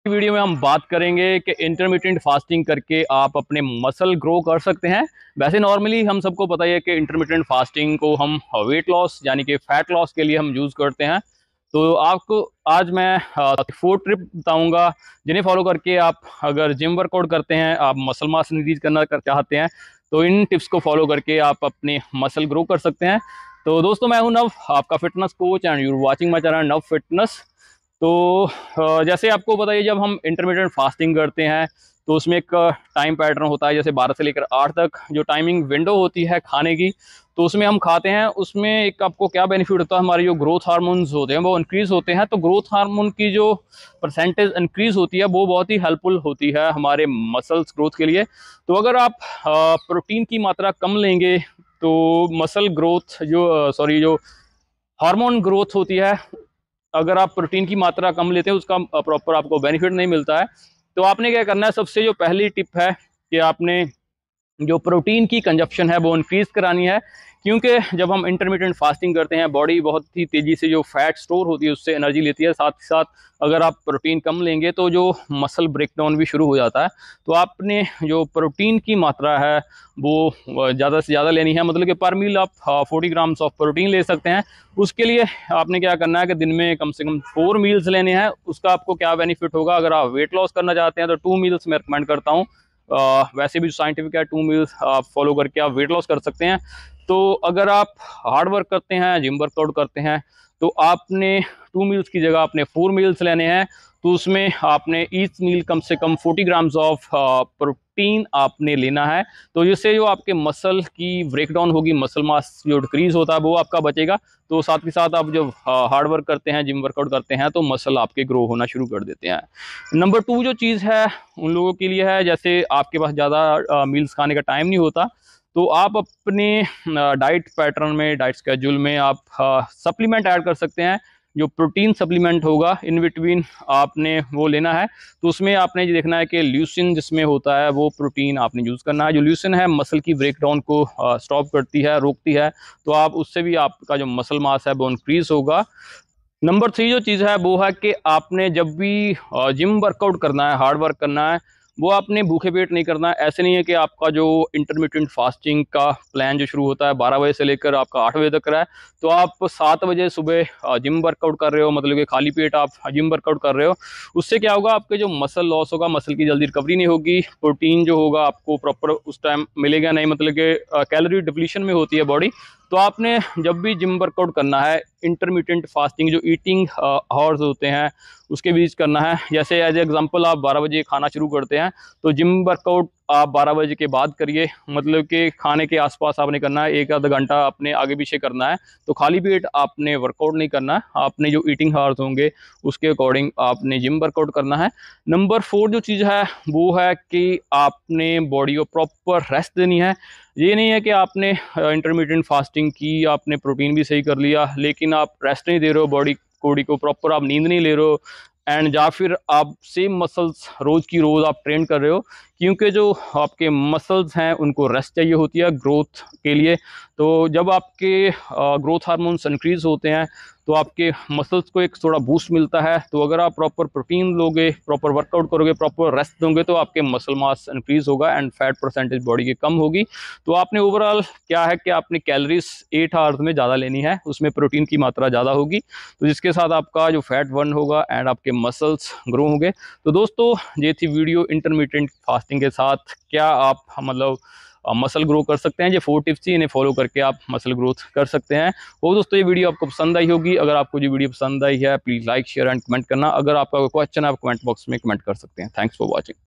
Video में हम बात करेंगे कि इंटरमिटेंट फास्टिंग करके आप अपने मसल ग्रो कर सकते हैं। वैसे नॉर्मली हम सबको पता ही है कि इंटरमिटेंट फास्टिंग को हम वेट लॉस यानी कि फैट लॉस के लिए हम यूज़ करते हैं। तो आपको आज मैं 4 ट्रिप बताऊंगा जिन्हें फॉलो करके आप अगर जिम वर्कआउट करते हैं, आप मसल मास इंक्रीज करना चाहते हैं, तो इन टिप्स को फॉलो करके आप अपने मसल ग्रो कर सकते हैं। तो दोस्तों, मैं हूं नव, आपका fitness coach, and you watching my channel नव फिटनेस। तो जैसे आपको पता है, जब हम इंटरमीडिएट फास्टिंग करते हैं तो उसमें एक टाइम पैटर्न होता है, जैसे 12 से लेकर 8 तक जो टाइमिंग विंडो होती है खाने की, तो उसमें हम खाते हैं। उसमें एक आपको क्या बेनिफिट होता है, हमारे जो ग्रोथ हार्मोन्स होते हैं वो इंक्रीज होते हैं। तो ग्रोथ हार्मोन की जो परसेंटेज इंक्रीज होती है वो बहुत ही हेल्पफुल होती है हमारे मसल्स ग्रोथ के लिए। तो अगर आप प्रोटीन की मात्रा कम लेंगे तो मसल ग्रोथ जो हार्मोन ग्रोथ होती है, अगर आप प्रोटीन की मात्रा कम लेते हैं उसका प्रॉपर आपको बेनिफिट नहीं मिलता है। तो आपने क्या करना है, सबसे जो पहली टिप है कि आपने जो प्रोटीन की कंजप्शन है वो इंक्रीज करानी है। क्योंकि जब हम इंटरमीडिएट फास्टिंग करते हैं, बॉडी बहुत ही तेज़ी से जो फैट स्टोर होती है उससे एनर्जी लेती है। साथ ही साथ अगर आप प्रोटीन कम लेंगे तो जो मसल ब्रेकडाउन भी शुरू हो जाता है। तो आपने जो प्रोटीन की मात्रा है वो ज़्यादा से ज़्यादा लेनी है, मतलब कि पर मील आप 40 ग्राम्स ऑफ प्रोटीन ले सकते हैं। उसके लिए आपने क्या करना है कि दिन में कम से कम 4 मील्स लेने हैं। उसका आपको क्या बेनिफिट होगा, अगर आप वेट लॉस करना चाहते हैं तो 2 मील्स मैं रिकमेंड करता हूँ। वैसे भी साइंटिफिक है, 2 मील्स आप फॉलो करके आप वेट लॉस कर सकते हैं। तो अगर आप हार्ड वर्क करते हैं, जिम वर्कआउट करते हैं, तो आपने 2 मील्स की जगह आपने 4 मील्स लेने हैं। तो उसमें आपने ईच मील कम से कम 40 ग्राम्स ऑफ प्रोटीन आपने लेना है। तो जिससे जो आपके मसल की ब्रेकडाउन होगी, मसल मास जो डिक्रीज होता है वो आपका बचेगा। तो साथ ही साथ आप जब हार्ड वर्क करते हैं, जिम वर्कआउट करते हैं, तो मसल आपके ग्रो होना शुरू कर देते हैं। नंबर 2 जो चीज़ है उन लोगों के लिए है, जैसे आपके पास ज़्यादा मील्स खाने का टाइम नहीं होता, तो आप अपने डाइट पैटर्न में, डाइट स्केड्यूल में आप सप्लीमेंट ऐड कर सकते हैं। जो प्रोटीन सप्लीमेंट होगा इन बिटवीन आपने वो लेना है। तो उसमें आपने ये देखना है कि ल्यूसिन जिसमें होता है वो प्रोटीन आपने यूज़ करना है। जो ल्यूसिन है मसल की ब्रेकडाउन को स्टॉप करती है, रोकती है। तो आप उससे भी आपका जो मसल मास है वो इंक्रीज होगा। नंबर 3 जो चीज़ है वो है कि आपने जब भी जिम वर्कआउट करना है, हार्ड वर्क करना है, वो आपने भूखे पेट नहीं करना है। ऐसे नहीं है कि आपका जो इंटरमिटेंट फास्टिंग का प्लान जो शुरू होता है 12 बजे से लेकर आपका 8 बजे तक रहा है, तो आप 7 बजे सुबह जिम वर्कआउट कर रहे हो, मतलब कि खाली पेट आप जिम वर्कआउट कर रहे हो। उससे क्या होगा, आपके जो मसल लॉस होगा, मसल की जल्दी रिकवरी नहीं होगी, प्रोटीन जो होगा आपको प्रॉपर उस टाइम मिलेगा नहीं, मतलब कि कैलोरी डिप्लीशन में होती है बॉडी। तो आपने जब भी जिम वर्कआउट करना है, इंटरमिटेंट फास्टिंग जो ईटिंग आवर्स होते हैं उसके बीच करना है। जैसे एज एग्जांपल आप 12 बजे खाना शुरू करते हैं, तो जिम वर्कआउट आप 12 बजे के बाद करिए, मतलब कि खाने के आसपास आपने करना है, 1 आधा घंटा आपने आगे पीछे करना है। तो खाली पेट आपने वर्कआउट नहीं करना है, आपने जो ईटिंग आवर्स होंगे उसके अकॉर्डिंग आपने जिम वर्कआउट करना है। नंबर 4 जो चीज़ है वो है कि आपने बॉडी को प्रॉपर रेस्ट देनी है। ये नहीं है कि आपने इंटरमीडिएट फास्टिंग की, आपने प्रोटीन भी सही कर लिया, लेकिन आप रेस्ट नहीं दे रहे हो बॉडी को प्रॉपर, आप नींद नहीं ले रहे हो, एंड या फिर आप सेम मसल्स रोज़ की रोज़ आप ट्रेन कर रहे हो। क्योंकि जो आपके मसल्स हैं उनको रेस्ट चाहिए होती है ग्रोथ के लिए। तो जब आपके ग्रोथ हार्मोन्स इंक्रीज होते हैं तो आपके मसल्स को एक थोड़ा बूस्ट मिलता है। तो अगर आप प्रॉपर प्रोटीन लोगे, प्रॉपर वर्कआउट करोगे, प्रॉपर रेस्ट दोगे, तो आपके मसल मास इंक्रीज होगा एंड फैट परसेंटेज बॉडी की कम होगी। तो आपने ओवरऑल क्या है कि आपने कैलोरीज 8 आवर्स में ज़्यादा लेनी है, उसमें प्रोटीन की मात्रा ज़्यादा होगी, तो जिसके साथ आपका जो फैट बर्न होगा एंड आपके मसल्स ग्रो होंगे। तो दोस्तों, ये थी वीडियो इंटरमिटेंट फास्टिंग के साथ क्या आप मतलब मसल ग्रो कर सकते हैं। ये 4 टिप्स थी, इन्हें फॉलो करके आप मसल ग्रोथ कर सकते हैं। वो दोस्तों, ये वीडियो आपको पसंद आई होगी। अगर आपको ये वीडियो पसंद आई है, please like, share and comment करना। अगर आपका कोई क्वेश्चन है आप कमेंट बॉक्स में कमेंट कर सकते हैं। Thanks for watching.